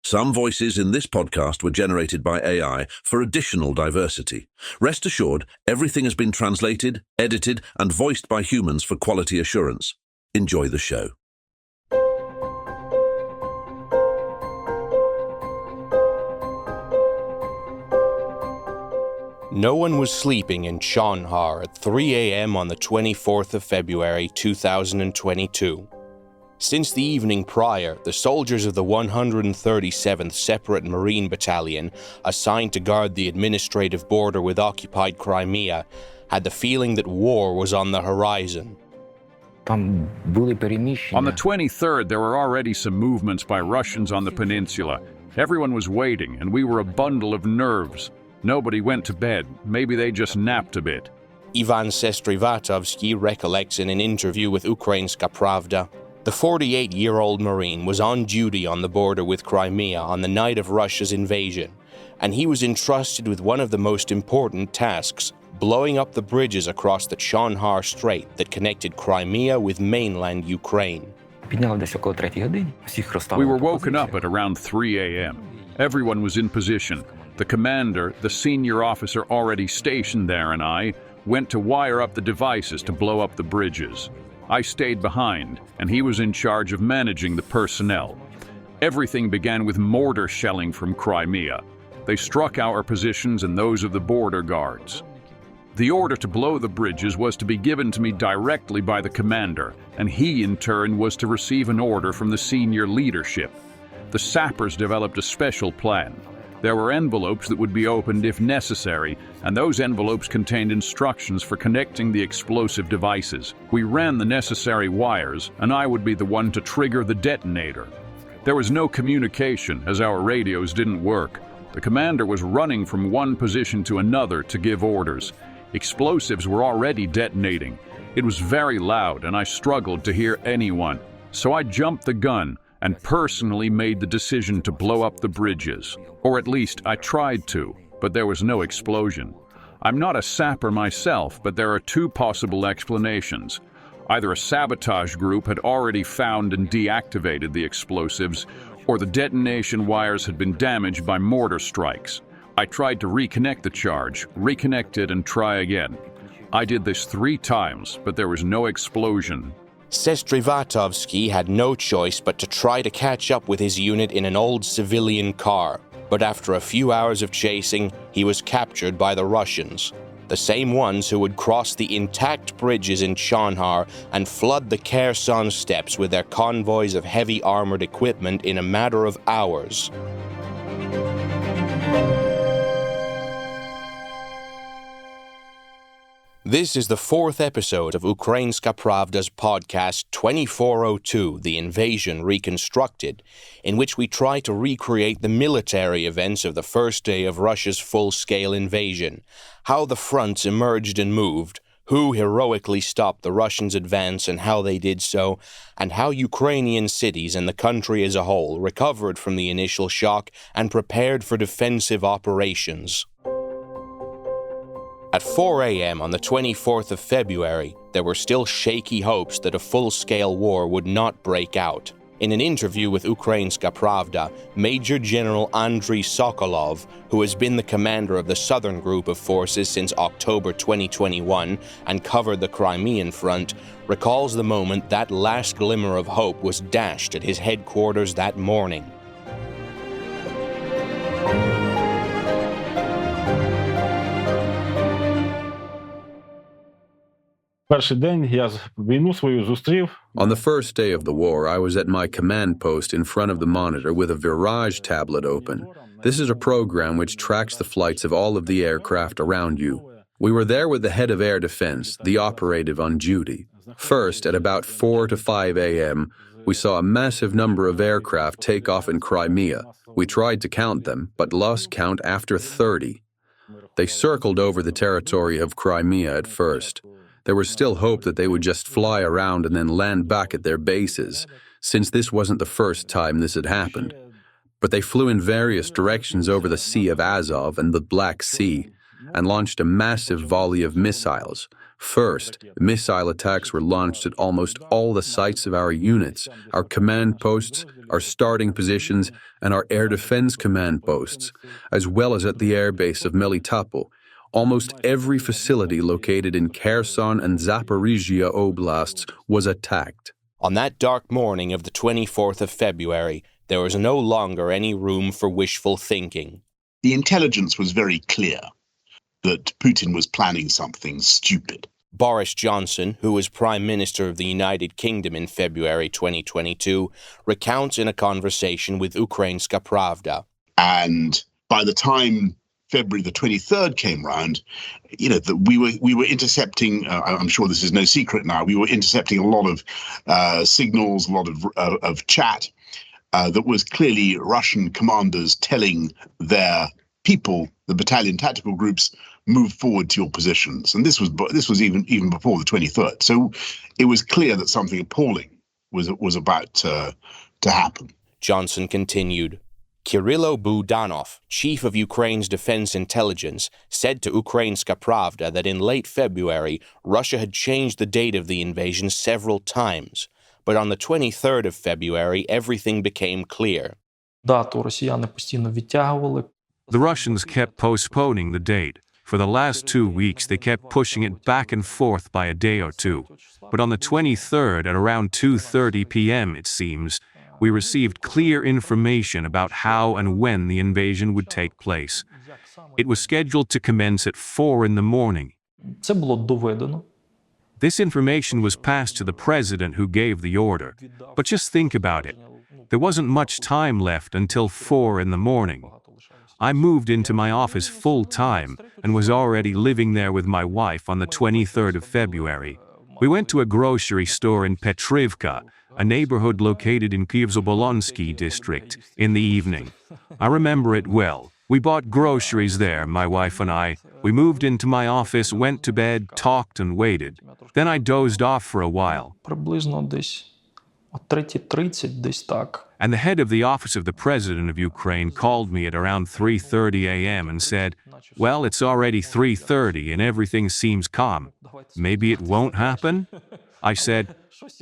Some voices in this podcast were generated by AI for additional diversity. Rest assured, everything has been translated, edited, and voiced by humans for quality assurance. Enjoy the show. No one was sleeping in Chonhar at 3 a.m. on the 24th of February 2022. Since the evening prior, the soldiers of the 137th Separate Marine Battalion, assigned to guard the administrative border with occupied Crimea, had the feeling that war was on the horizon. On the 23rd, there were already some movements by Russians on the peninsula. Everyone was waiting, and we were a bundle of nerves. Nobody went to bed. Maybe they just napped a bit. Ivan Sestrivatovsky recollects in an interview with Ukrainska Pravda. The 48-year-old Marine was on duty on the border with Crimea on the night of Russia's invasion, and he was entrusted with one of the most important tasks, blowing up the bridges across the Chonhar Strait that connected Crimea with mainland Ukraine. We were woken up at around 3 a.m. Everyone was in position. The commander, the senior officer already stationed there, and I went to wire up the devices to blow up the bridges. I stayed behind, and he was in charge of managing the personnel. Everything began with mortar shelling from Crimea. They struck our positions and those of the border guards. The order to blow the bridges was to be given to me directly by the commander, and he, in turn, was to receive an order from the senior leadership. The sappers developed a special plan. There were envelopes that would be opened if necessary, and those envelopes contained instructions for connecting the explosive devices. We ran the necessary wires, and I would be the one to trigger the detonator. There was no communication, as our radios didn't work. The commander was running from one position to another to give orders. Explosives were already detonating. It was very loud, and I struggled to hear anyone. So I jumped the gun and personally made the decision to blow up the bridges. Or at least I tried to, but there was no explosion. I'm not a sapper myself, but there are two possible explanations. Either a sabotage group had already found and deactivated the explosives, or the detonation wires had been damaged by mortar strikes. I tried to reconnect the charge, reconnect it, and try again. I did this 3 times, but there was no explosion. Sestrivatovsky had no choice but to try to catch up with his unit in an old civilian car, but after a few hours of chasing, he was captured by the Russians, the same ones who would cross the intact bridges in Chonhar and flood the Kherson steppes with their convoys of heavy armored equipment in a matter of hours. This is the 4th episode of Ukrainska Pravda's podcast 2402, The Invasion Reconstructed, in which we try to recreate the military events of the first day of Russia's full-scale invasion, how the fronts emerged and moved, who heroically stopped the Russians' advance and how they did so, and how Ukrainian cities and the country as a whole recovered from the initial shock and prepared for defensive operations. At 4 a.m. on the 24th of February, there were still shaky hopes that a full-scale war would not break out. In an interview with Ukrainska Pravda, Major General Andriy Sokolov, who has been the commander of the southern group of forces since October 2021 and covered the Crimean front, recalls the moment that last glimmer of hope was dashed at his headquarters that morning. On the first day of the war, I was at my command post in front of the monitor with a Virage tablet open. This is a program which tracks the flights of all of the aircraft around you. We were there with the head of air defense, the operative on duty. First, at about 4 to 5 a.m., we saw a massive number of aircraft take off in Crimea. We tried to count them, but lost count after 30. They circled over the territory of Crimea at first. There was still hope that they would just fly around and then land back at their bases, since this wasn't the first time this had happened. But they flew in various directions over the Sea of Azov and the Black Sea, and launched a massive volley of missiles, First, missile attacks were launched at almost all the sites of our units, our command posts, our starting positions, and our air defense command posts, as well as at the airbase of Melitopol. Almost every facility located in Kherson and Zaporizhia oblasts was attacked. On that dark morning of the 24th of February, there was no longer any room for wishful thinking. The intelligence was very clear that Putin was planning something stupid. Boris Johnson, who was Prime Minister of the United Kingdom in February 2022, recounts in a conversation with Ukrainska Pravda. And by the time February the 23rd came round, we were intercepting, I'm sure this is no secret now, we were intercepting a lot of signals, a lot of chat that was clearly Russian commanders telling their people, the battalion tactical groups, move forward to your positions. And this was even before the 23rd. So it was clear that something appalling was about to happen. Johnson continued. Kirilo Budanov, chief of Ukraine's defense intelligence, said to Ukrainska Pravda that in late February, Russia had changed the date of the invasion several times. But on the 23rd of February, everything became clear. The Russians kept postponing the date. For the last 2 weeks, they kept pushing it back and forth by a day or two. But on the 23rd, at around 2:30 p.m., it seems, we received clear information about how and when the invasion would take place. It was scheduled to commence at 4 in the morning. This information was passed to the president who gave the order. But just think about it. There wasn't much time left until 4 in the morning. I moved into my office full-time and was already living there with my wife on the 23rd of February. We went to a grocery store in Petrivka, a neighborhood located in Volkovynskyi district, in the evening. I remember it well. We bought groceries there, my wife and I. We moved into my office, went to bed, talked and waited. Then I dozed off for a while. And the head of the office of the President of Ukraine called me at around 3:30 a.m. and said, "Well, it's already 3:30 and everything seems calm. Maybe it won't happen?" I said,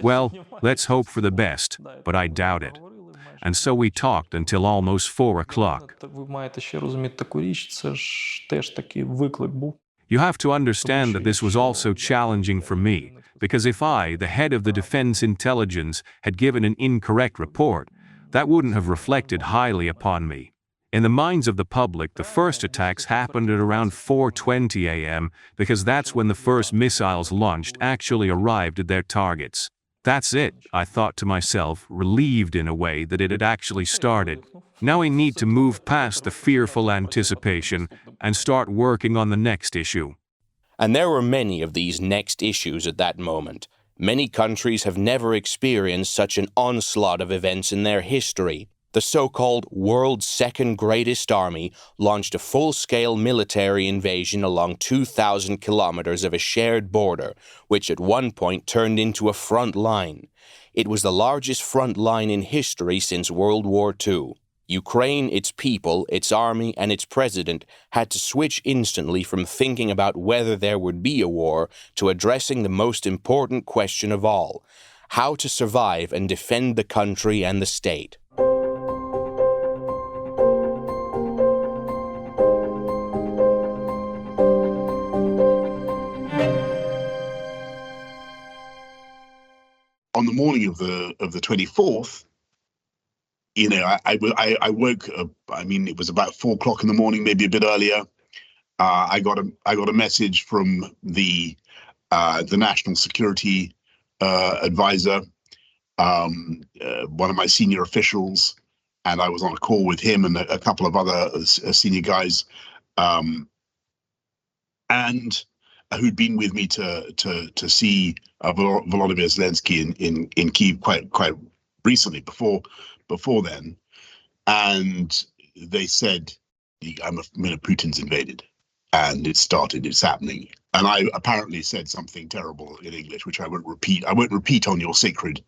"Well, let's hope for the best, but I doubt it." And so we talked until almost 4 o'clock. You have to understand that this was also challenging for me, because if I, the head of the Defense Intelligence, had given an incorrect report, that wouldn't have reflected highly upon me. In the minds of the public, the first attacks happened at around 4:20 a.m. because that's when the first missiles launched actually arrived at their targets. That's it, I thought to myself, relieved in a way that it had actually started. Now we need to move past the fearful anticipation and start working on the next issue. And there were many of these next issues at that moment. Many countries have never experienced such an onslaught of events in their history. The so-called world's second greatest army launched a full-scale military invasion along 2,000 kilometers of a shared border, which at one point turned into a front line. It was the largest front line in history since World War II. Ukraine, its people, its army, and its president had to switch instantly from thinking about whether there would be a war to addressing the most important question of all: how to survive and defend the country and the state. On the morning of the 24th, I woke up. I mean, it was about 4 o'clock in the morning, maybe a bit earlier. I got a message from the national security advisor, one of my senior officials, and I was on a call with him and a couple of other senior guys, and who'd been with me to see Volodymyr Zelensky in Kyiv quite recently before then, and they said, Putin's invaded, and it's happening. And I apparently said something terrible in English, which I won't repeat on your sacred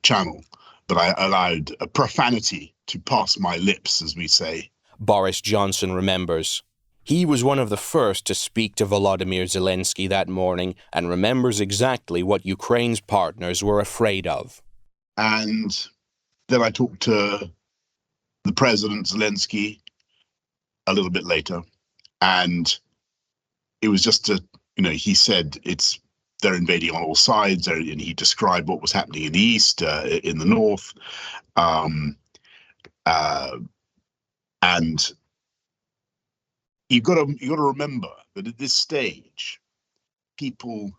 channel, but I allowed a profanity to pass my lips, as we say. Boris Johnson remembers. He was one of the first to speak to Volodymyr Zelensky that morning and remembers exactly what Ukraine's partners were afraid of. And then I talked to the president, Zelensky, a little bit later. And it was just he said they're invading on all sides, and he described what was happening in the east, in the north. And you've got to remember that at this stage, people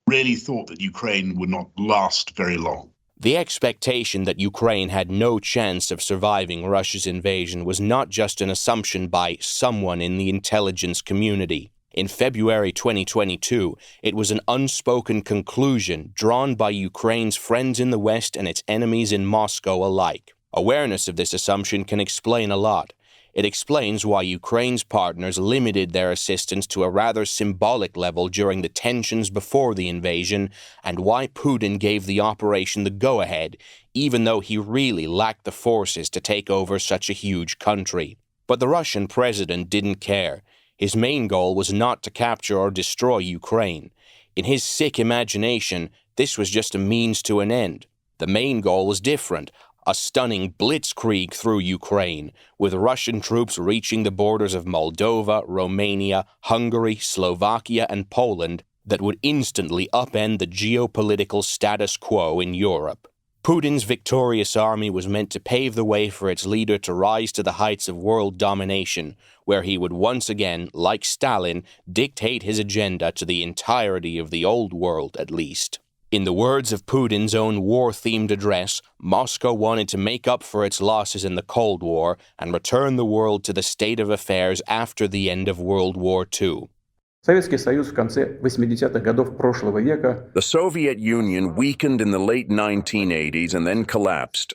really thought that Ukraine would not last very long. The expectation that Ukraine had no chance of surviving Russia's invasion was not just an assumption by someone in the intelligence community. In February 2022, it was an unspoken conclusion drawn by Ukraine's friends in the West and its enemies in Moscow alike. Awareness of this assumption can explain a lot. It explains why Ukraine's partners limited their assistance to a rather symbolic level during the tensions before the invasion, and why Putin gave the operation the go-ahead, even though he really lacked the forces to take over such a huge country. But the Russian president didn't care. His main goal was not to capture or destroy Ukraine. In his sick imagination, this was just a means to an end. The main goal was different. A stunning blitzkrieg through Ukraine, with Russian troops reaching the borders of Moldova, Romania, Hungary, Slovakia, and Poland that would instantly upend the geopolitical status quo in Europe. Putin's victorious army was meant to pave the way for its leader to rise to the heights of world domination, where he would once again, like Stalin, dictate his agenda to the entirety of the old world at least. In the words of Putin's own war-themed address, Moscow wanted to make up for its losses in the Cold War and return the world to the state of affairs after the end of World War II. The Soviet Union weakened in the late 1980s and then collapsed.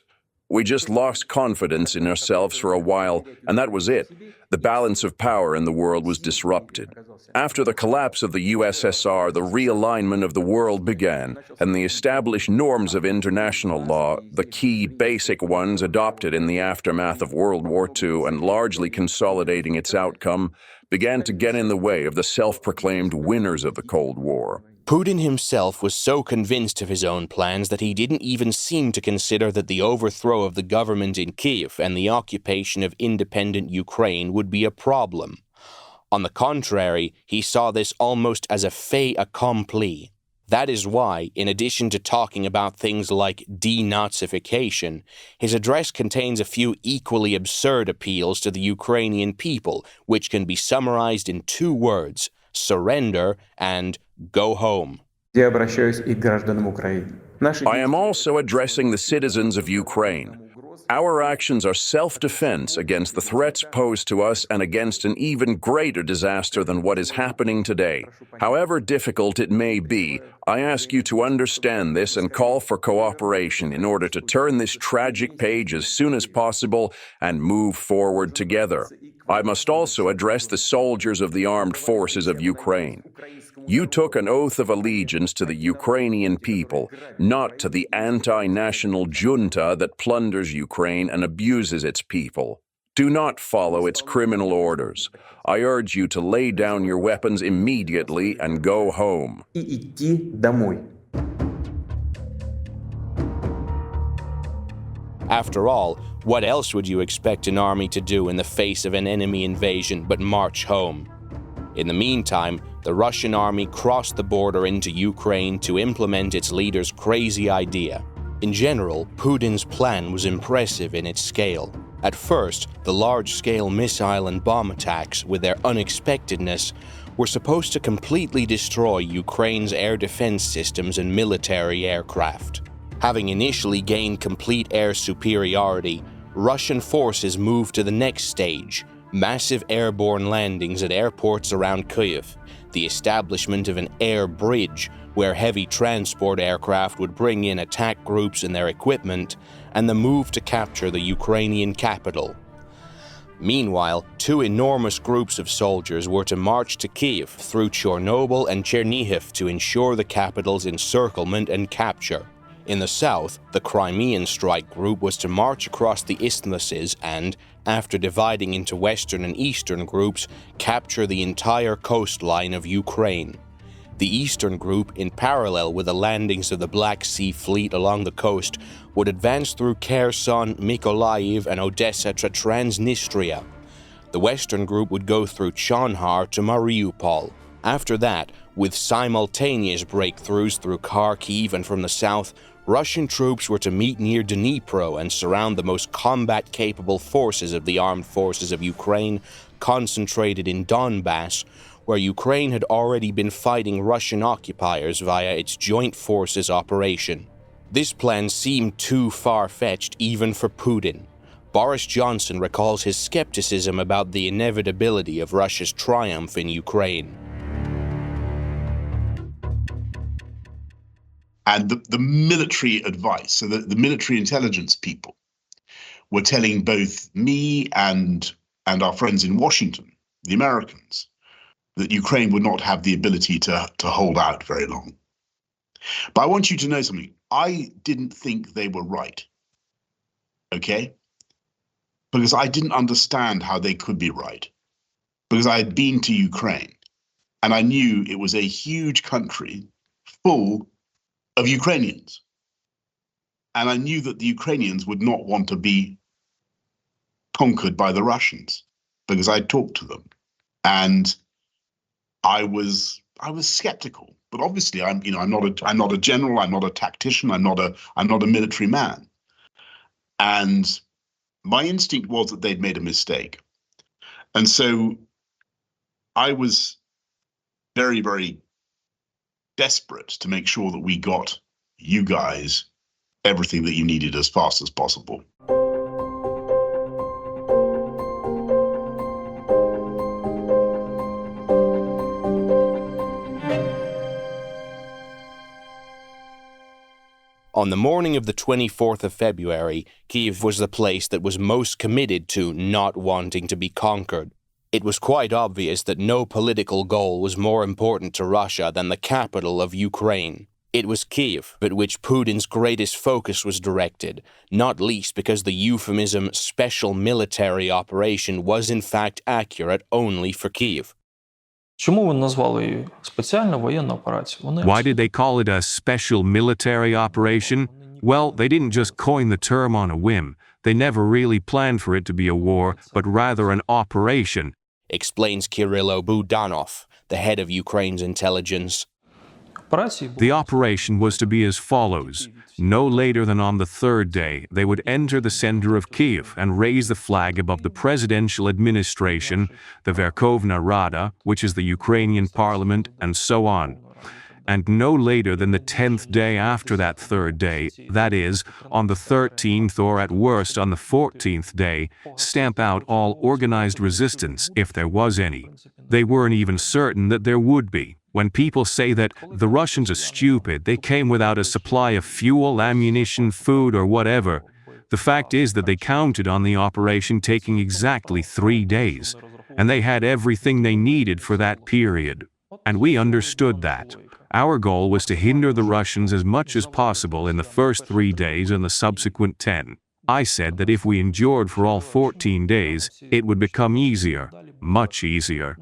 We just lost confidence in ourselves for a while, and that was it. The balance of power in the world was disrupted. After the collapse of the USSR, the realignment of the world began, and the established norms of international law, the key basic ones adopted in the aftermath of World War II and largely consolidating its outcome, began to get in the way of the self-proclaimed winners of the Cold War. Putin himself was so convinced of his own plans that he didn't even seem to consider that the overthrow of the government in Kiev and the occupation of independent Ukraine would be a problem. On the contrary, he saw this almost as a fait accompli. That is why, in addition to talking about things like denazification, his address contains a few equally absurd appeals to the Ukrainian people, which can be summarized in 2 words: surrender and go home. I am also addressing the citizens of Ukraine. Our actions are self-defense against the threats posed to us and against an even greater disaster than what is happening today. However difficult it may be, I ask you to understand this and call for cooperation in order to turn this tragic page as soon as possible and move forward together. I must also address the soldiers of the armed forces of Ukraine. You took an oath of allegiance to the Ukrainian people, not to the anti-national junta that plunders Ukraine and abuses its people. Do not follow its criminal orders. I urge you to lay down your weapons immediately and go home. After all, what else would you expect an army to do in the face of an enemy invasion but march home? In the meantime, the Russian army crossed the border into Ukraine to implement its leader's crazy idea. In general, Putin's plan was impressive in its scale. At first, the large-scale missile and bomb attacks, with their unexpectedness, were supposed to completely destroy Ukraine's air defense systems and military aircraft. Having initially gained complete air superiority, Russian forces moved to the next stage: massive airborne landings at airports around Kyiv, the establishment of an air bridge where heavy transport aircraft would bring in attack groups and their equipment, and the move to capture the Ukrainian capital. Meanwhile, 2 enormous groups of soldiers were to march to Kyiv through Chernobyl and Chernihiv to ensure the capital's encirclement and capture. In the south, the Crimean strike group was to march across the isthmuses and, after dividing into western and eastern groups, capture the entire coastline of Ukraine. The eastern group, in parallel with the landings of the Black Sea Fleet along the coast, would advance through Kherson, Mykolaiv, and Odessa to Transnistria. The western group would go through Chonhar to Mariupol. After that, with simultaneous breakthroughs through Kharkiv and from the south, Russian troops were to meet near Dnipro and surround the most combat-capable forces of the armed forces of Ukraine, concentrated in Donbass, where Ukraine had already been fighting Russian occupiers via its joint forces operation. This plan seemed too far-fetched even for Putin. Boris Johnson recalls his skepticism about the inevitability of Russia's triumph in Ukraine. And the military advice, so the military intelligence people, were telling both me and our friends in Washington, the Americans, that Ukraine would not have the ability to hold out very long. But I want you to know something. I didn't think they were right, okay? Because I didn't understand how they could be right. Because I had been to Ukraine, and I knew it was a huge country full of Ukrainians. And I knew that the Ukrainians would not want to be conquered by the Russians, because I talked to them. And I was skeptical. But obviously I'm not a general, I'm not a tactician, I'm not a military man. And my instinct was that they'd made a mistake. And so I was very, very desperate to make sure that we got you guys everything that you needed as fast as possible. On the morning of the 24th of February, Kyiv was the place that was most committed to not wanting to be conquered. It was quite obvious that no political goal was more important to Russia than the capital of Ukraine. It was Kyiv at which Putin's greatest focus was directed, not least because the euphemism special military operation was in fact accurate only for Kyiv. Why did they call it a special military operation? Well, they didn't just coin the term on a whim. They never really planned for it to be a war, but rather an operation, explains Kirilo Budanov, the head of Ukraine's intelligence. The operation was to be as follows. No later than on the third day, they would enter the center of Kyiv and raise the flag above the presidential administration, the Verkhovna Rada, which is the Ukrainian parliament, and so on. And no later than the 10th day after that third day, that is, on the 13th or at worst on the 14th day, stamp out all organized resistance, if there was any. They weren't even certain that there would be. When people say that the Russians are stupid, they came without a supply of fuel, ammunition, food, or whatever, the fact is that they counted on the operation taking exactly 3 days, and they had everything they needed for that period. And we understood that. Our goal was to hinder the Russians as much as possible in the first 3 days and the subsequent 10. I said that if we endured for all 14 days, it would become easier, much easier.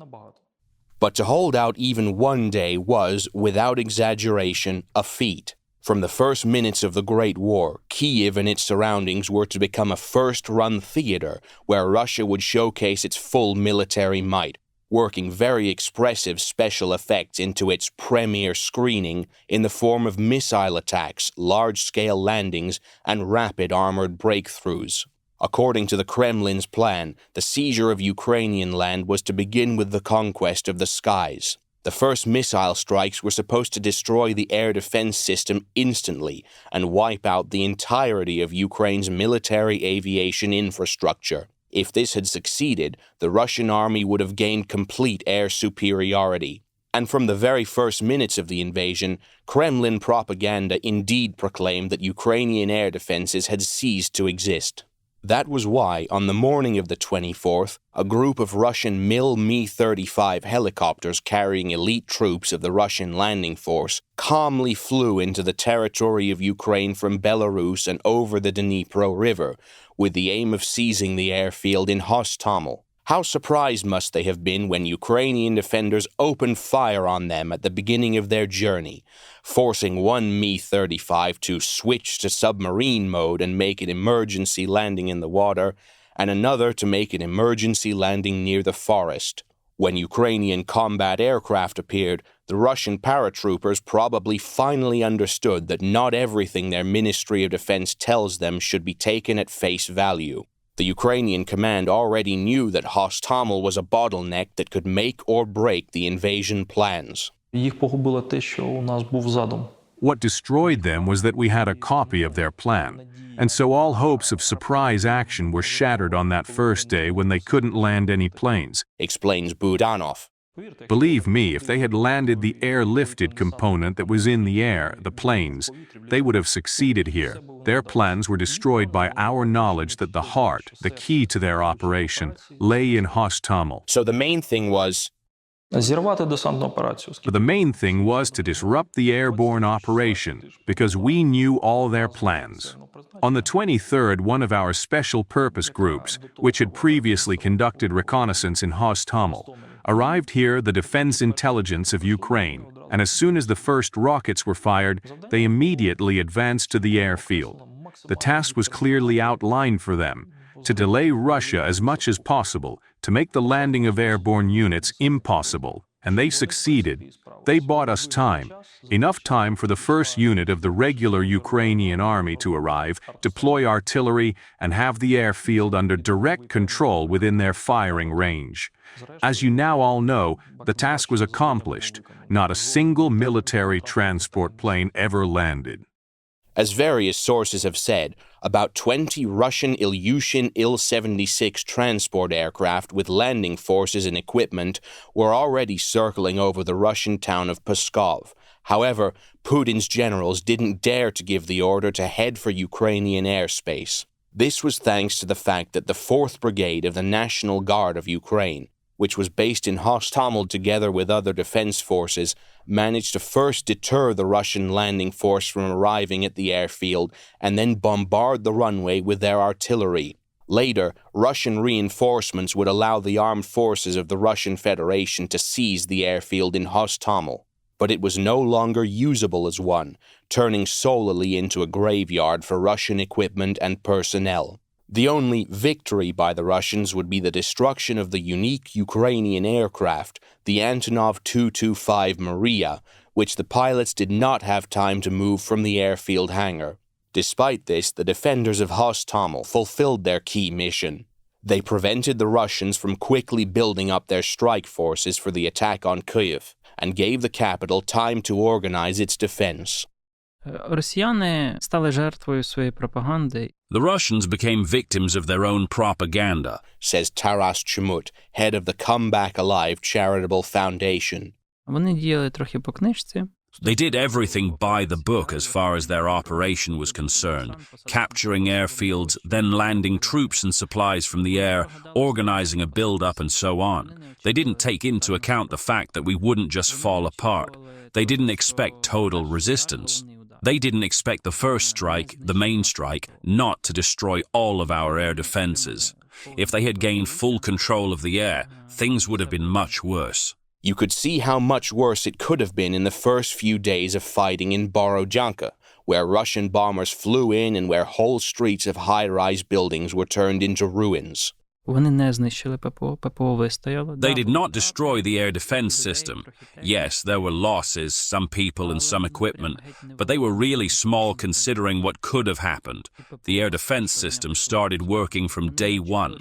But to hold out even 1 day was, without exaggeration, a feat. From the first minutes of the Great War, Kyiv and its surroundings were to become a first-run theater where Russia would showcase its full military might, working very expressive special effects into its premiere screening in the form of missile attacks, large-scale landings, and rapid armored breakthroughs. According to the Kremlin's plan, the seizure of Ukrainian land was to begin with the conquest of the skies. The first missile strikes were supposed to destroy the air defense system instantly and wipe out the entirety of Ukraine's military aviation infrastructure. If this had succeeded, the Russian army would have gained complete air superiority. And from the very first minutes of the invasion, Kremlin propaganda indeed proclaimed that Ukrainian air defenses had ceased to exist. That was why, on the morning of the 24th, a group of Russian Mi-35 helicopters carrying elite troops of the Russian landing force calmly flew into the territory of Ukraine from Belarus and over the Dnipro River, with the aim of seizing the airfield in Hostomel. How surprised must they have been when Ukrainian defenders opened fire on them at the beginning of their journey, forcing one Mi-35 to switch to submarine mode and make an emergency landing in the water, and another to make an emergency landing near the forest. When Ukrainian combat aircraft appeared, the Russian paratroopers probably finally understood that not everything their Ministry of Defense tells them should be taken at face value. The Ukrainian command already knew that Hostomel was a bottleneck that could make or break the invasion plans. What destroyed them was that we had a copy of their plan, and so all hopes of surprise action were shattered on that first day when they couldn't land any planes, explains Budanov. Believe me, if they had landed the airlifted component that was in the air, the planes, they would have succeeded here. Their plans were destroyed by our knowledge that the heart, the key to their operation, lay in Hostomel. So the main thing was to disrupt the airborne operation, because we knew all their plans. On the 23rd, one of our special purpose groups, which had previously conducted reconnaissance in Hostomel, arrived here, the Defense Intelligence of Ukraine, and as soon as the first rockets were fired, they immediately advanced to the airfield. The task was clearly outlined for them: to delay Russia as much as possible, to make the landing of airborne units impossible, and they succeeded. They bought us time, enough time for the first unit of the regular Ukrainian army to arrive, deploy artillery, and have the airfield under direct control within their firing range. As you now all know, the task was accomplished. Not a single military transport plane ever landed. As various sources have said, about 20 Russian Ilyushin Il-76 transport aircraft with landing forces and equipment were already circling over the Russian town of Pskov. However, Putin's generals didn't dare to give the order to head for Ukrainian airspace. This was thanks to the fact that the 4th Brigade of the National Guard of Ukraine, which was based in Hostomel together with other defense forces, managed to first deter the Russian landing force from arriving at the airfield and then bombard the runway with their artillery. Later, Russian reinforcements would allow the armed forces of the Russian Federation to seize the airfield in Hostomel. But it was no longer usable as one, turning solely into a graveyard for Russian equipment and personnel. The only victory by the Russians would be the destruction of the unique Ukrainian aircraft, the Antonov Tu-25 Maria, which the pilots did not have time to move from the airfield hangar. Despite this, the defenders of Hostomel fulfilled their key mission. They prevented the Russians from quickly building up their strike forces for the attack on Kyiv, and gave the capital time to organize its defense. The Russians became victims of their own propaganda, says Taras Chmut, head of the Come Back Alive charitable foundation. They did everything by the book as far as their operation was concerned, capturing airfields, then landing troops and supplies from the air, organizing a build-up and so on. They didn't take into account the fact that we wouldn't just fall apart. They didn't expect total resistance. They didn't expect the first strike, the main strike, not to destroy all of our air defenses. If they had gained full control of the air, things would have been much worse. You could see how much worse it could have been in the first few days of fighting in Borodyanka, where Russian bombers flew in and where whole streets of high-rise buildings were turned into ruins. They did not destroy the air defense system. Yes, there were losses, some people and some equipment, but they were really small considering what could have happened. The air defense system started working from day one.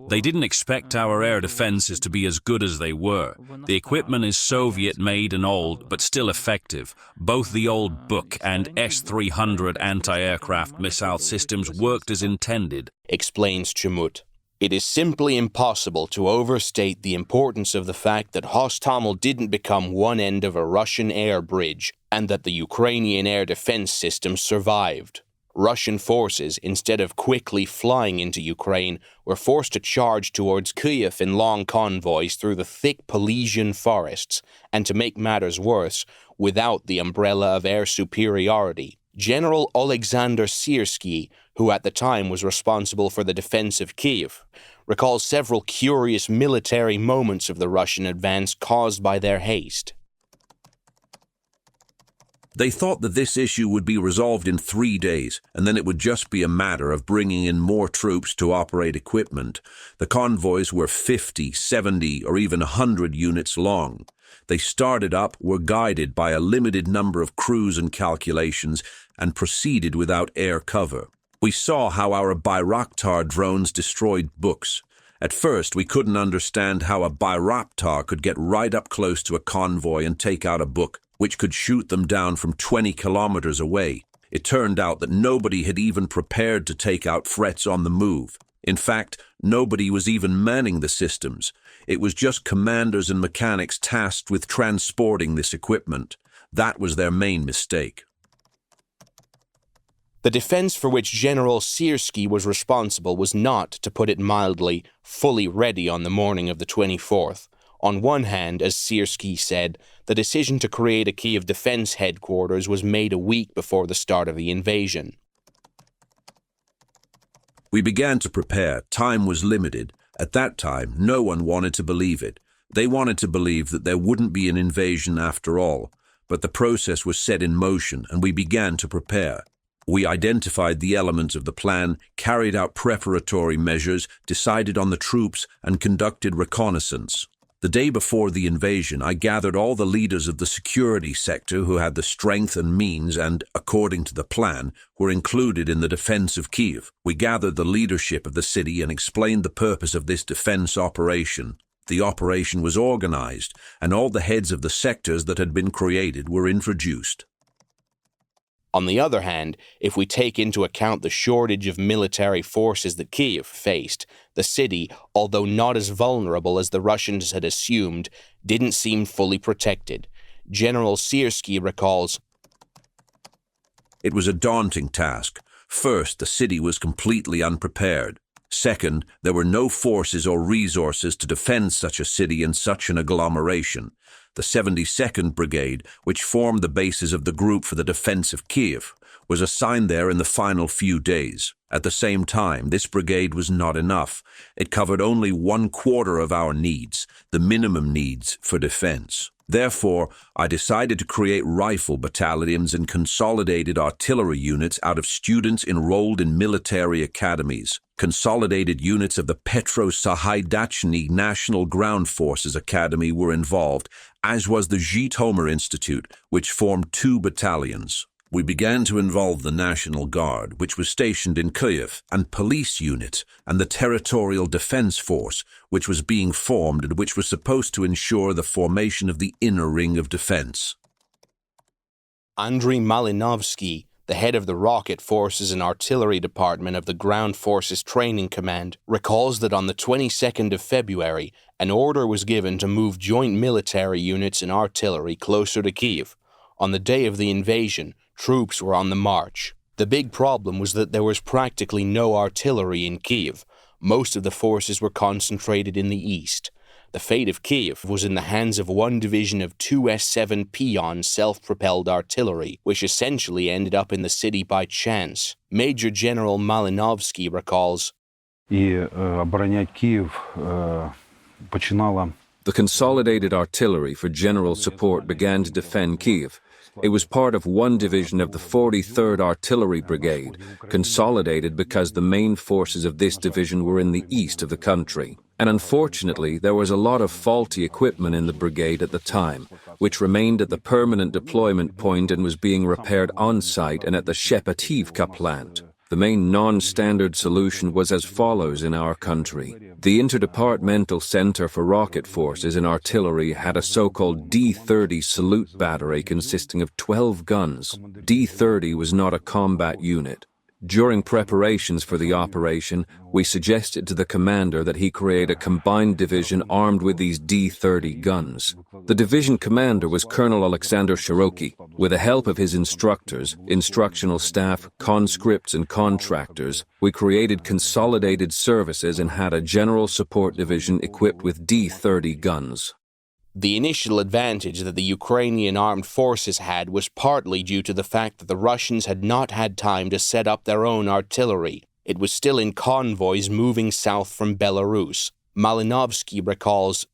They didn't expect our air defenses to be as good as they were. The equipment is Soviet-made and old, but still effective. Both the old Buk and S-300 anti-aircraft missile systems worked as intended, explains Chmut. It is simply impossible to overstate the importance of the fact that Hostomel didn't become one end of a Russian air bridge and that the Ukrainian air defense system survived. Russian forces, instead of quickly flying into Ukraine, were forced to charge towards Kyiv in long convoys through the thick Polesian forests, and to make matters worse, without the umbrella of air superiority. General Alexander Syrskyi, who at the time was responsible for the defense of Kyiv, recalls several curious military moments of the Russian advance caused by their haste. They thought that this issue would be resolved in 3 days, and then it would just be a matter of bringing in more troops to operate equipment. The convoys were 50, 70, or even 100 units long. They started up, were guided by a limited number of crews and calculations, and proceeded without air cover. We saw how our Bayraktar drones destroyed books. At first, we couldn't understand how a Bayraktar could get right up close to a convoy and take out a book, which could shoot them down from 20 kilometers away. It turned out that nobody had even prepared to take out threats on the move. In fact, nobody was even manning the systems. It was just commanders and mechanics tasked with transporting this equipment. That was their main mistake. The defense for which General Syrskyi was responsible was not, to put it mildly, fully ready on the morning of the 24th. On one hand, as Syrskyi said, the decision to create a Kyiv defense headquarters was made a week before the start of the invasion. We began to prepare. Time was limited. At that time, no one wanted to believe it. They wanted to believe that there wouldn't be an invasion after all. But the process was set in motion, and we began to prepare. We identified the elements of the plan, carried out preparatory measures, decided on the troops, and conducted reconnaissance. The day before the invasion, I gathered all the leaders of the security sector who had the strength and means and, according to the plan, were included in the defense of Kyiv. We gathered the leadership of the city and explained the purpose of this defense operation. The operation was organized, and all the heads of the sectors that had been created were introduced. On the other hand, if we take into account the shortage of military forces that Kyiv faced, the city, although not as vulnerable as the Russians had assumed, didn't seem fully protected. General Syrskyi recalls, "It was a daunting task. First, the city was completely unprepared. Second, there were no forces or resources to defend such a city in such an agglomeration. The 72nd Brigade, which formed the basis of the group for the defense of Kyiv, was assigned there in the final few days. At the same time, this brigade was not enough. It covered only 1/4 of our needs, the minimum needs for defense. Therefore, I decided to create rifle battalions and consolidated artillery units out of students enrolled in military academies. Consolidated units of the Petro-Sahaydachny National Ground Forces Academy were involved, as was the Zhytomyr Institute, which formed 2 battalions. We began to involve the National Guard, which was stationed in Kyiv, and police units, and the Territorial Defense Force, which was being formed and which was supposed to ensure the formation of the inner ring of defense. Andriy Malinovsky, the head of the rocket forces and artillery department of the Ground Forces Training Command, recalls that on the 22nd of February, an order was given to move joint military units and artillery closer to Kyiv. On the day of the invasion, troops were on the march. The big problem was that there was practically no artillery in Kyiv. Most of the forces were concentrated in the east. The fate of Kyiv was in the hands of one division of 2 S-7 Pion self-propelled artillery, which essentially ended up in the city by chance. Major General Malinovsky recalls, The consolidated artillery for general support began to defend Kyiv. It was part of one division of the 43rd Artillery Brigade, consolidated because the main forces of this division were in the east of the country. And unfortunately, there was a lot of faulty equipment in the brigade at the time, which remained at the permanent deployment point and was being repaired on-site and at the Shepativka plant. The main non-standard solution was as follows in our country. The Interdepartmental Center for Rocket Forces and Artillery had a so-called D-30 salute battery consisting of 12 guns. D-30 was not a combat unit. During preparations for the operation, we suggested to the commander that he create a combined division armed with these D-30 guns. The division commander was Colonel Alexander Shiroky. With the help of his instructors, instructional staff, conscripts, and contractors, we created consolidated services and had a general support division equipped with D-30 guns. The initial advantage that the Ukrainian armed forces had was partly due to the fact that the Russians had not had time to set up their own artillery. It was still in convoys moving south from Belarus. Malinovsky recalls,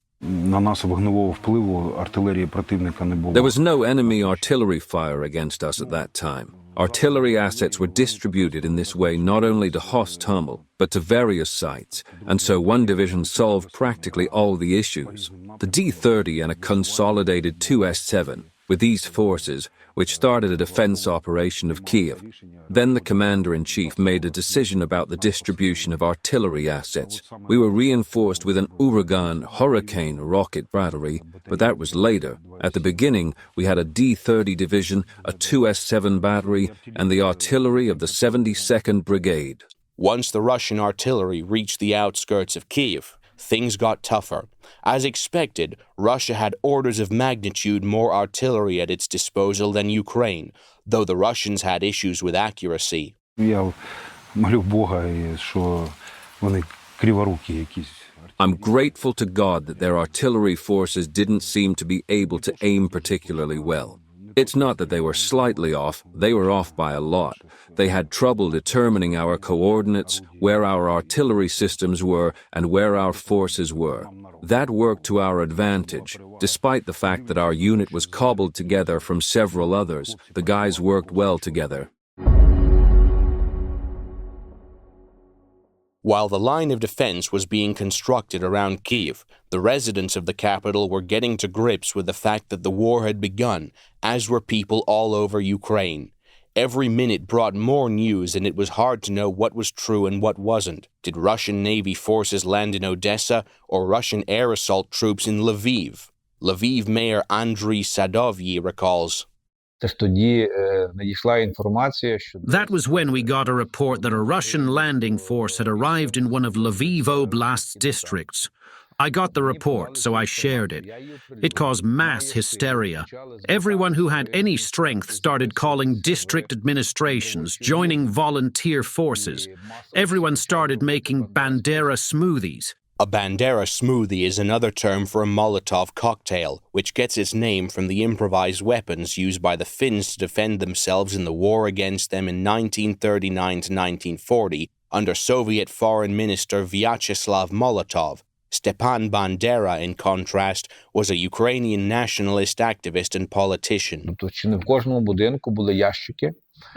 There was no enemy artillery fire against us at that time. Artillery assets were distributed in this way not only to Hostomel, but to various sites, and so one division solved practically all the issues. The D-30 and a consolidated 2S7, with these forces, which started a defense operation of Kiev. Then the commander-in-chief made a decision about the distribution of artillery assets. We were reinforced with an Uragan Hurricane rocket battery, but that was later. At the beginning, we had a D-30 division, a 2S7 battery, and the artillery of the 72nd Brigade. Once the Russian artillery reached the outskirts of Kiev, things got tougher. As expected, Russia had orders of magnitude more artillery at its disposal than Ukraine, though the Russians had issues with accuracy. I'm grateful to God that their artillery forces didn't seem to be able to aim particularly well. It's not that they were slightly off, they were off by a lot. They had trouble determining our coordinates, where our artillery systems were, and where our forces were. That worked to our advantage. Despite the fact that our unit was cobbled together from several others, the guys worked well together. While the line of defense was being constructed around Kiev, the residents of the capital were getting to grips with the fact that the war had begun, as were people all over Ukraine. Every minute brought more news, and it was hard to know what was true and what wasn't. Did Russian Navy forces land in Odessa, or Russian air assault troops in Lviv? Lviv Mayor Andriy Sadovyi recalls, That was when we got a report that a Russian landing force had arrived in one of Lviv Oblast's districts. I got the report, so I shared it. It caused mass hysteria. Everyone who had any strength started calling district administrations, joining volunteer forces. Everyone started making Bandera smoothies. A Bandera smoothie is another term for a Molotov cocktail, which gets its name from the improvised weapons used by the Finns to defend themselves in the war against them in 1939 to 1940 under Soviet Foreign Minister Vyacheslav Molotov. Stepan Bandera, in contrast, was a Ukrainian nationalist activist and politician.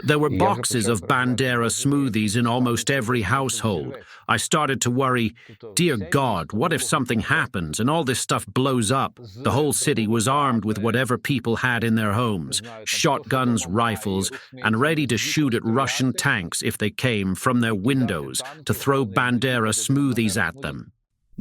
There were boxes of Bandera smoothies in almost every household. I started to worry, dear God, what if something happens and all this stuff blows up? The whole city was armed with whatever people had in their homes, shotguns, rifles, and ready to shoot at Russian tanks if they came from their windows to throw Bandera smoothies at them.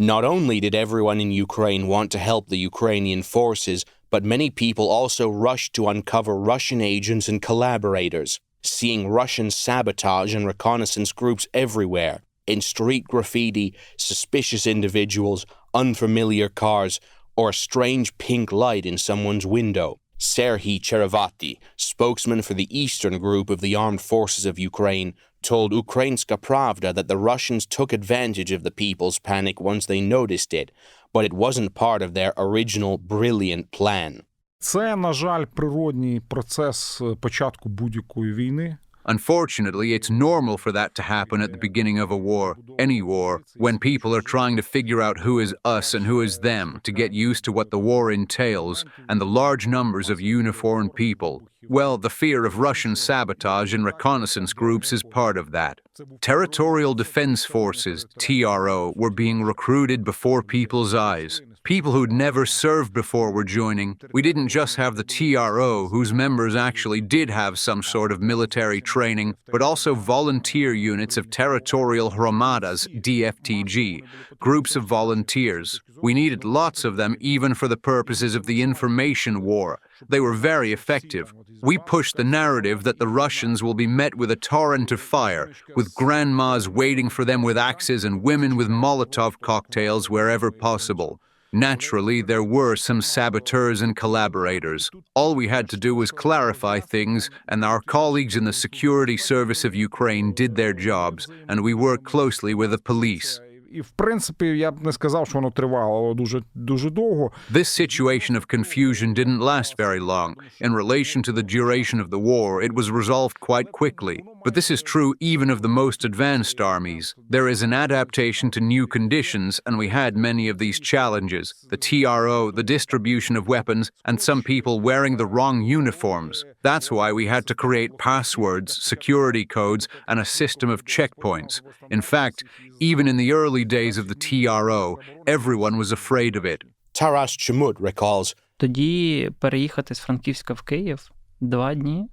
Not only did everyone in Ukraine want to help the Ukrainian forces, but many people also rushed to uncover Russian agents and collaborators, seeing Russian sabotage and reconnaissance groups everywhere, in street graffiti, suspicious individuals, unfamiliar cars, or a strange pink light in someone's window. Serhiy Cherevati, spokesman for the eastern group of the armed forces of Ukraine, told Ukrainska Pravda that the Russians took advantage of the people's panic once they noticed it, but it wasn't part of their original brilliant plan. Це, на жаль, природній процес початку будь-якої війни. Unfortunately, it's normal for that to happen at the beginning of a war, any war, when people are trying to figure out who is us and who is them, to get used to what the war entails and the large numbers of uniformed people. Well, the fear of Russian sabotage and reconnaissance groups is part of that. Territorial Defense Forces, TRO, were being recruited before people's eyes. People who'd never served before were joining. We didn't just have the TRO, whose members actually did have some sort of military training, but also volunteer units of Territorial Hromadas, DFTG, groups of volunteers. We needed lots of them even for the purposes of the information war. They were very effective. We push the narrative that the Russians will be met with a torrent of fire, with grandmas waiting for them with axes and women with Molotov cocktails wherever possible. Naturally, there were some saboteurs and collaborators. All we had to do was clarify things, and our colleagues in the security service of Ukraine did their jobs, and we worked closely with the police. І, в принципі, я б не сказав, що воно тривало дуже довго. This situation of confusion didn't last very long. In relation to the duration of the war, it was resolved quite quickly. But this is true even of the most advanced armies. There is an adaptation to new conditions, and we had many of these challenges. The TRO, the distribution of weapons, and some people wearing the wrong uniforms. That's why we had to create passwords, security codes, and a system of checkpoints. In fact, even in the early days of the TRO, everyone was afraid of it. Taras Chmut recalls, Тоді переїхати з Франківська в Київ 2 дні.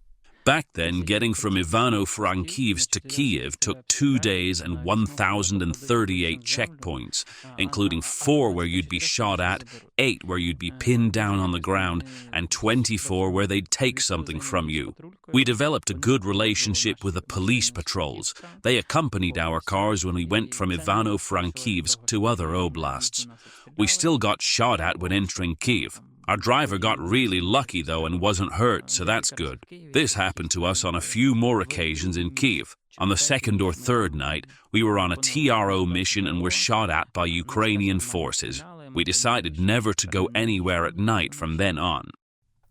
Back then, getting from Ivano-Frankivsk to Kiev took 2 days and 1,038 checkpoints, including 4 where you'd be shot at, 8 where you'd be pinned down on the ground, and 24 where they'd take something from you. We developed a good relationship with the police patrols. They accompanied our cars when we went from Ivano-Frankivsk to other oblasts. We still got shot at when entering Kiev. Our driver got really lucky, though, and wasn't hurt, so that's good. This happened to us on a few more occasions in Kiev. On the 2nd or 3rd night, we were on a TRO mission and were shot at by Ukrainian forces. We decided never to go anywhere at night from then on.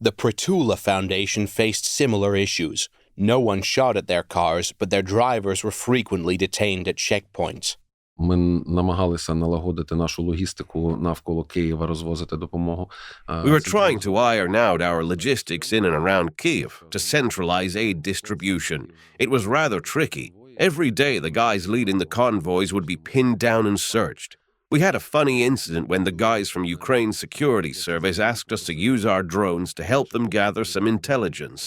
the Prytula Foundation faced similar issues. No one shot at their cars, but their drivers were frequently detained at checkpoints. Ми намагалися налагодити нашу логістику навколо Києва, розвозити допомогу. We were trying to iron out our logistics in and around Kyiv to centralize aid distribution. It was rather tricky. Every day the guys leading the convoys would be pinned down and searched. We had a funny incident when the guys from Ukraine's security service asked us to use our drones to help them gather some intelligence.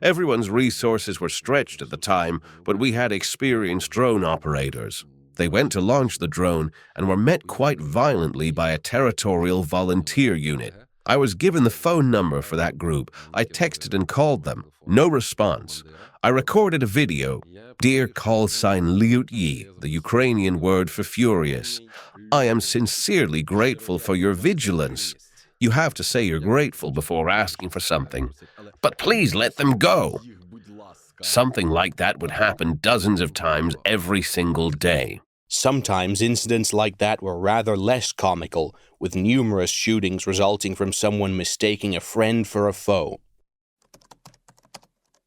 Everyone's resources were stretched at the time, but we had experienced drone operators. They went to launch the drone and were met quite violently by a territorial volunteer unit. I was given the phone number for that group. I texted and called them. No response. I recorded a video. Dear call sign Lyutyi, the Ukrainian word for furious. I am sincerely grateful for your vigilance. You have to say you're grateful before asking for something. But please let them go. Something like that would happen dozens of times every single day. Sometimes incidents like that were rather less comical, with numerous shootings resulting from someone mistaking a friend for a foe.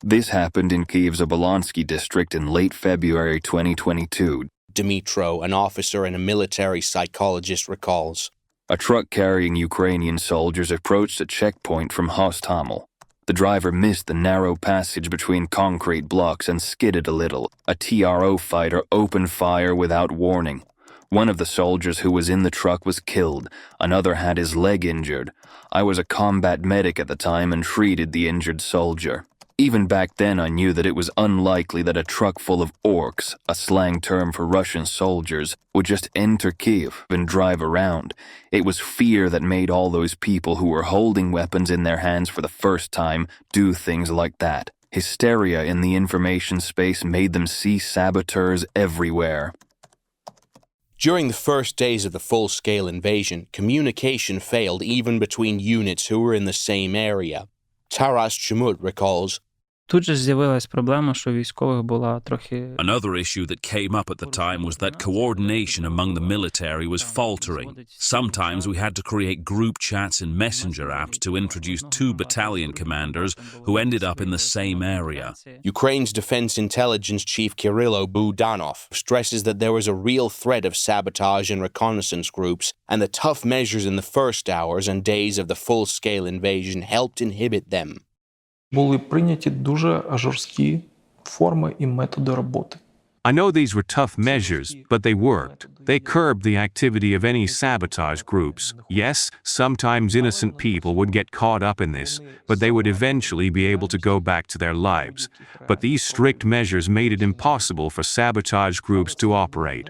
This happened in Kyiv's Zabolotsky district in late February 2022. Dmytro, an officer and a military psychologist, recalls. A truck carrying Ukrainian soldiers approached a checkpoint from Hostomel. The driver missed the narrow passage between concrete blocks and skidded a little. A TRO fighter opened fire without warning. One of the soldiers who was in the truck was killed. Another had his leg injured. I was a combat medic at the time and treated the injured soldier. Even back then I knew that it was unlikely that a truck full of orcs, a slang term for Russian soldiers, would just enter Kyiv and drive around. It was fear that made all those people who were holding weapons in their hands for the first time do things like that. Hysteria in the information space made them see saboteurs everywhere. During the first days of the full-scale invasion, communication failed even between units who were in the same area. Taras Chmut recalls, Тут же з'явилась проблема, що військових була трохи... Another issue that came up at the time was that coordination among the military was faltering. Sometimes we had to create group chats and messenger apps to introduce 2 battalion commanders who ended up in the same area. Ukraine's Defense Intelligence Chief Kyrylo Budanov stresses that there was a real threat of sabotage and reconnaissance groups, and the tough measures in the first hours and days of the full-scale invasion helped inhibit them. Були прийняті дуже жорсткі форми і методи роботи. I know these were tough measures, but they worked. They curbed the activity of any sabotage groups. Yes, sometimes innocent people would get caught up in this, but they would eventually be able to go back to their lives. But these strict measures made it impossible for sabotage groups to operate.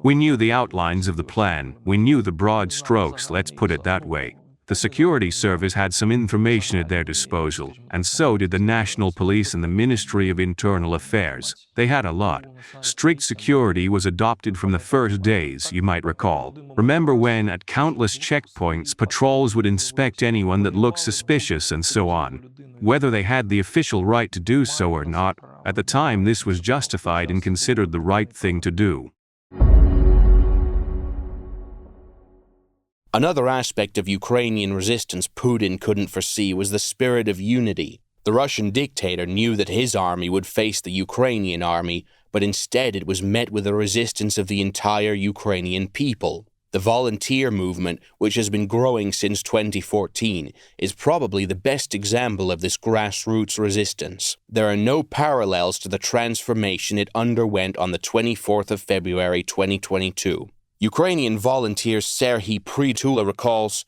We knew the outlines of the plan. We knew the broad strokes, let's put it that way. The security service had some information at their disposal, and so did the National Police and the Ministry of Internal Affairs. They had a lot. Strict security was adopted from the first days, you might recall. Remember when, at countless checkpoints, patrols would inspect anyone that looked suspicious and so on? Whether they had the official right to do so or not, at the time this was justified and considered the right thing to do. Another aspect of Ukrainian resistance Putin couldn't foresee was the spirit of unity. The Russian dictator knew that his army would face the Ukrainian army, but instead it was met with a resistance of the entire Ukrainian people. The volunteer movement, which has been growing since 2014, is probably the best example of this grassroots resistance. There are no parallels to the transformation it underwent on the 24th of February 2022. Ukrainian volunteer Serhiy Pritula recalls,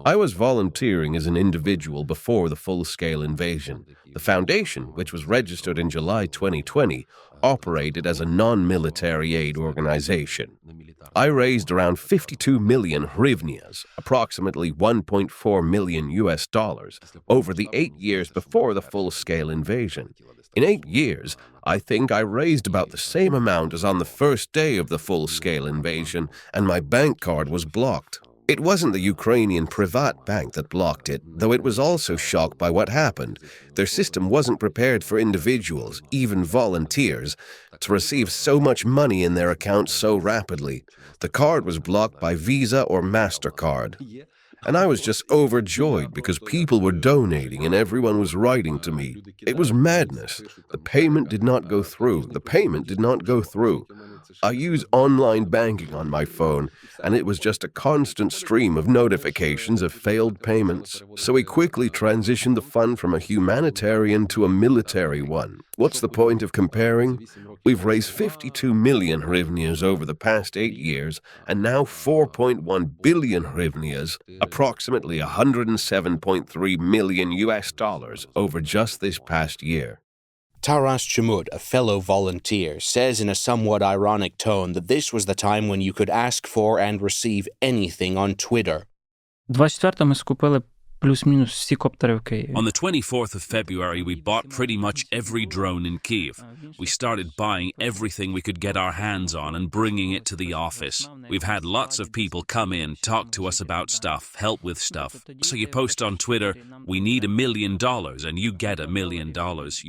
I was volunteering as an individual before the full-scale invasion. The foundation, which was registered in July 2020, operated as a non-military aid organization. I raised around 52 million hryvnias, approximately $1.4 million, over the 8 years before the full-scale invasion. In 8 years, I think I raised about the same amount as on the first day of the full-scale invasion, and my bank card was blocked. It wasn't the Ukrainian Privat Bank that blocked it, though it was also shocked by what happened. Their system wasn't prepared for individuals, even volunteers, to receive so much money in their accounts so rapidly. The card was blocked by Visa or MasterCard. And I was just overjoyed because people were donating and everyone was writing to me. It was madness. The payment did not go through. I use online banking on my phone, and it was just a constant stream of notifications of failed payments. So we quickly transitioned the fund from a humanitarian to a military one. What's the point of comparing? We've raised 52 million hryvnias over the past 8 years, and now 4.1 billion hryvnias, approximately $107.3 million over just this past year. Taras Chmut, a fellow volunteer, says in a somewhat ironic tone that this was the time when you could ask for and receive anything on Twitter. 24-го ми скупили плюс-мінус всі коптери в Києві. On the 24th of February, we bought pretty much every drone in Kyiv. We started buying everything we could get our hands on and bringing it to the office. We've had lots of people come in, talk to us about stuff, help with stuff. So you post on Twitter, we need $1 million, and you get $1 million.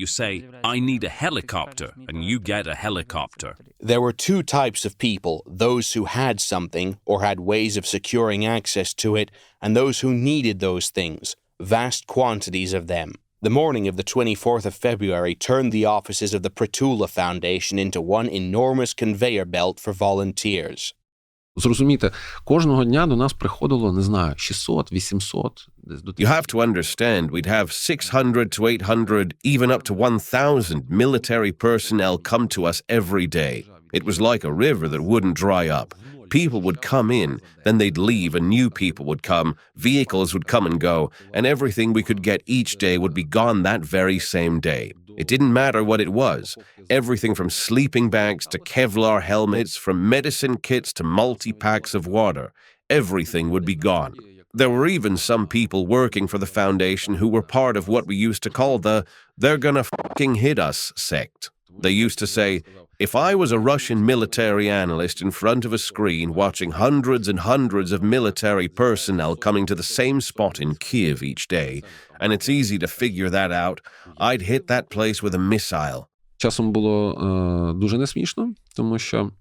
You say, I need a helicopter, and you get a helicopter. There were two types of people, those who had something or had ways of securing access to it, and those who needed those things, vast quantities of them. The morning of the 24th of February turned the offices of the Pritula Foundation into one enormous conveyor belt for volunteers. Зрозумійте, кожного дня до нас приходило, не знаю, 600, 800. You have to understand, we'd have 600 to 800, even up to 1,000 military personnel come to us every day. It was like a river that wouldn't dry up. People would come in, then they'd leave, and new people would come, vehicles would come and go, and everything we could get each day would be gone that very same day. It didn't matter what it was. Everything from sleeping bags to Kevlar helmets, from medicine kits to multi-packs of water. Everything would be gone. There were even some people working for the foundation who were part of what we used to call the "they're gonna fucking hit us" sect. They used to say, if I was a Russian military analyst in front of a screen watching hundreds and hundreds of military personnel coming to the same spot in Kyiv each day, and it's easy to figure that out, I'd hit that place with a missile. Часом було дуже несмішно, тому що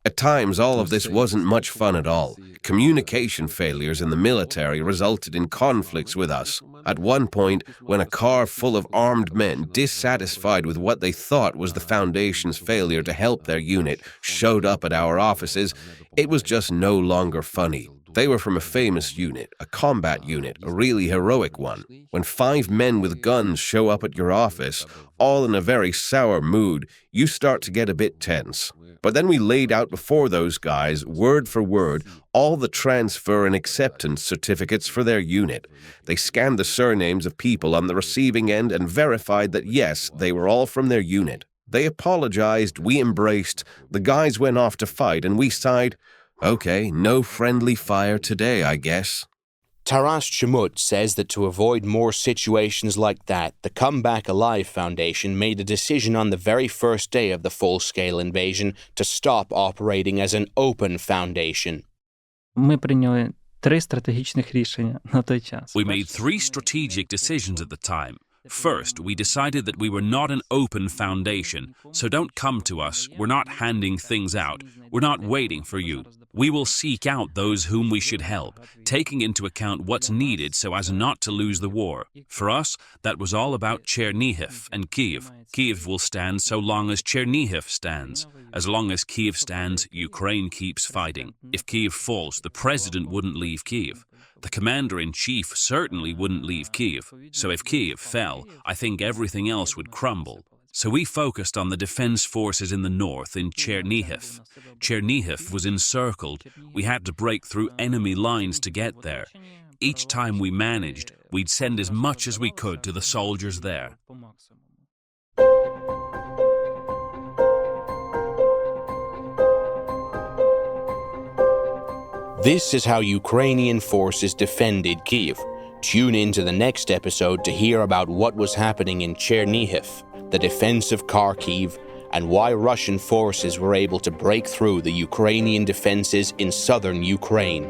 At times, all of this wasn't much fun at all. Communication failures in the military resulted in conflicts with us. At one point, when a car full of armed men, dissatisfied with what they thought was the Foundation's failure to help their unit, showed up at our offices, it was just no longer funny. They were from a famous unit, a combat unit, a really heroic one. When 5 men with guns show up at your office, all in a very sour mood, you start to get a bit tense. But then we laid out before those guys, word for word, all the transfer and acceptance certificates for their unit. They scanned the surnames of people on the receiving end and verified that, yes, they were all from their unit. They apologized, we embraced, the guys went off to fight, and we sighed, Okay, no friendly fire today, I guess. Taras Chmut says that to avoid more situations like that, the Come Back Alive Foundation made a decision on the very first day of the full-scale invasion to stop operating as an open foundation. Ми прийняли 3 стратегічних рішення на той час. We made 3 strategic decisions at the time. First, we decided that we were not an open foundation, so don't come to us, we're not handing things out, we're not waiting for you. We will seek out those whom we should help, taking into account what's needed so as not to lose the war. For us, that was all about Chernihiv and Kyiv. Kyiv will stand so long as Chernihiv stands. As long as Kyiv stands, Ukraine keeps fighting. If Kyiv falls, the president wouldn't leave Kyiv. The commander-in-chief certainly wouldn't leave Kyiv. So if Kyiv fell, I think everything else would crumble. So we focused on the defense forces in the north in Chernihiv. Chernihiv was encircled. We had to break through enemy lines to get there. Each time we managed, we'd send as much as we could to the soldiers there. This is how Ukrainian forces defended Kyiv. Tune in to the next episode to hear about what was happening in Chernihiv, the defense of Kharkiv, and why Russian forces were able to break through the Ukrainian defenses in southern Ukraine.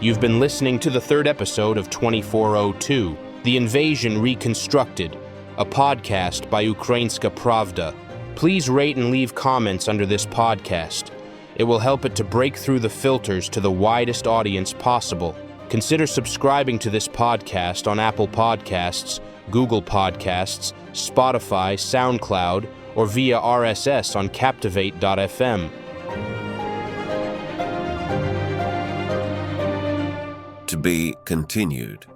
You've been listening to the 3rd episode of 2402, The Invasion Reconstructed, a podcast by Ukrainska Pravda. Please rate and leave comments under this podcast. It will help it to break through the filters to the widest audience possible. Consider subscribing to this podcast on Apple Podcasts, Google Podcasts, Spotify, SoundCloud, or via RSS on Captivate.fm. To be continued.